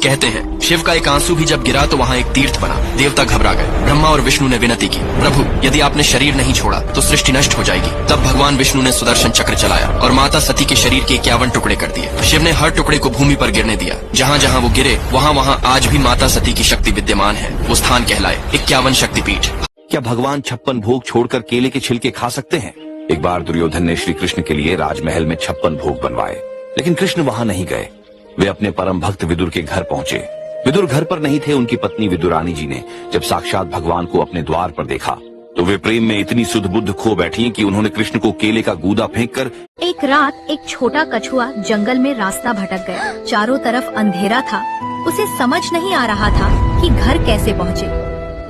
कहते हैं शिव का एक आंसू भी जब गिरा तो वहाँ एक तीर्थ बना। देवता घबरा गए। ब्रह्मा और विष्णु ने विनती की, प्रभु यदि आपने शरीर नहीं छोड़ा तो सृष्टि नष्ट हो जाएगी। तब भगवान विष्णु ने सुदर्शन चक्र चलाया और माता सती के शरीर के 51 टुकड़े कर दिए। शिव ने हर टुकड़े को भूमि पर गिरने दिया। जहाँ जहाँ वो गिरे वहाँ वहाँ आज भी माता सती की शक्ति विद्यमान है। वो स्थान कहलाए 51 शक्तिपीठ। क्या भगवान 56 भोग छोड़कर केले के छिलके खा सकते हैं? एक बार दुर्योधन ने श्री कृष्ण के लिए राजमहल में 56 भोग बनवाए, लेकिन कृष्ण वहां नहीं गए। वे अपने परम भक्त विदुर के घर पहुंचे। विदुर घर पर नहीं थे। उनकी पत्नी विदुरानी जी ने जब साक्षात भगवान को अपने द्वार पर देखा तो वे प्रेम में इतनी सुध बुद्ध खो बैठी कि उन्होंने कृष्ण को केले का गूदा फेंककर। एक रात एक छोटा कछुआ जंगल में रास्ता भटक गया। चारों तरफ अंधेरा था। उसे समझ नहीं आ रहा था कि घर कैसे पहुँचे।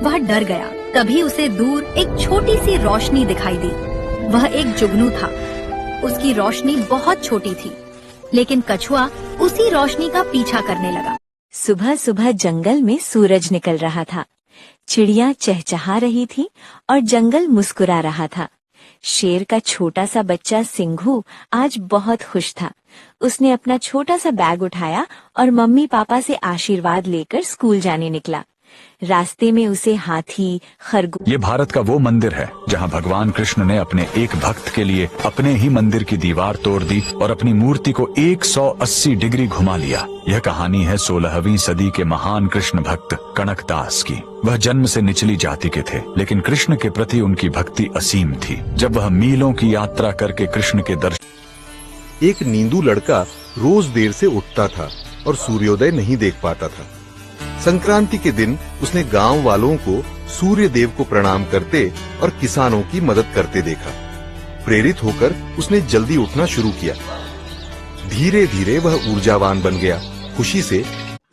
वह डर गया। तभी उसे दूर एक छोटी सी रोशनी दिखाई दी। वह एक जुगनू था। उसकी रोशनी बहुत छोटी थी, लेकिन कछुआ उसी रोशनी का पीछा करने लगा। सुबह सुबह जंगल में सूरज निकल रहा था। चिड़िया चहचहा रही थी और जंगल मुस्कुरा रहा था। शेर का छोटा सा बच्चा सिंघू आज बहुत खुश था। उसने अपना छोटा सा बैग उठाया और मम्मी पापा से आशीर्वाद लेकर स्कूल जाने निकला। रास्ते में उसे हाथी, खरगोश। ये भारत का वो मंदिर है जहाँ भगवान कृष्ण ने अपने एक भक्त के लिए अपने ही मंदिर की दीवार तोड़ दी और अपनी मूर्ति को 180 डिग्री घुमा लिया। यह कहानी है 16वीं सदी के महान कृष्ण भक्त कनकदास की। वह जन्म से निचली जाति के थे, लेकिन कृष्ण के प्रति उनकी भक्ति असीम थी। जब वह मीलों की यात्रा करके कृष्ण के दर्शन। एक नींदू लड़का रोज देर से उठता था और सूर्योदय नहीं देख पाता था। संक्रांति के दिन उसने गांव वालों को सूर्य देव को प्रणाम करते और किसानों की मदद करते देखा। प्रेरित होकर उसने जल्दी उठना शुरू किया। धीरे धीरे वह ऊर्जावान बन गया। खुशी से।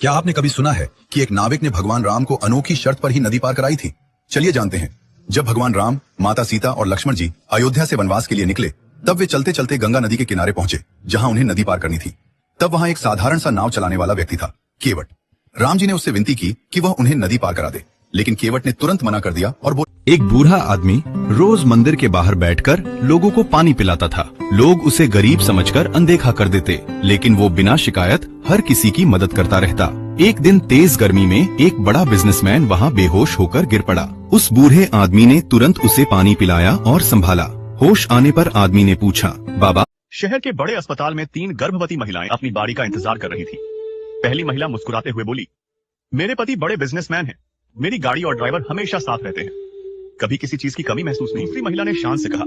क्या आपने कभी सुना है कि एक नाविक ने भगवान राम को अनोखी शर्त पर ही नदी पार कराई थी? चलिए जानते हैं। जब भगवान राम, माता सीता और लक्ष्मण जी अयोध्या से वनवास के लिए निकले, तब वे चलते चलते गंगा नदी के किनारे पहुंचे, जहां उन्हें नदी पार करनी थी। तब वहां एक साधारण सा नाव चलाने वाला व्यक्ति था, केवट। राम जी ने उससे विनती की कि वह उन्हें नदी पार करा दे, लेकिन केवट ने तुरंत मना कर दिया और एक बूढ़ा आदमी रोज मंदिर के बाहर बैठकर लोगों को पानी पिलाता था। लोग उसे गरीब समझकर अनदेखा कर देते, लेकिन वो बिना शिकायत हर किसी की मदद करता रहता। एक दिन तेज गर्मी में एक बड़ा बिजनेसमैन वहाँ बेहोश होकर गिर पड़ा। उस बूढ़े आदमी ने तुरंत उसे पानी पिलाया और संभाला। होश आने पर आदमी ने पूछा, बाबा। शहर के बड़े अस्पताल में 3 गर्भवती महिलाएं अपनी बारी का इंतजार कर रही थी। पहली महिला मुस्कुराते हुए बोली, मेरे पति बड़े बिजनेसमैन हैं, मेरी गाड़ी और ड्राइवर हमेशा साथ रहते हैं, कभी किसी चीज की कमी महसूस नहीं। दूसरी महिला ने शान से कहा,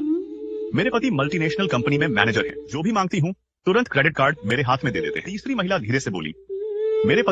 मेरे पति मल्टीनेशनल कंपनी में मैनेजर हैं, जो भी मांगती हूँ तुरंत क्रेडिट कार्ड मेरे हाथ में दे देते हैं। तीसरी महिला धीरे से बोली, मेरे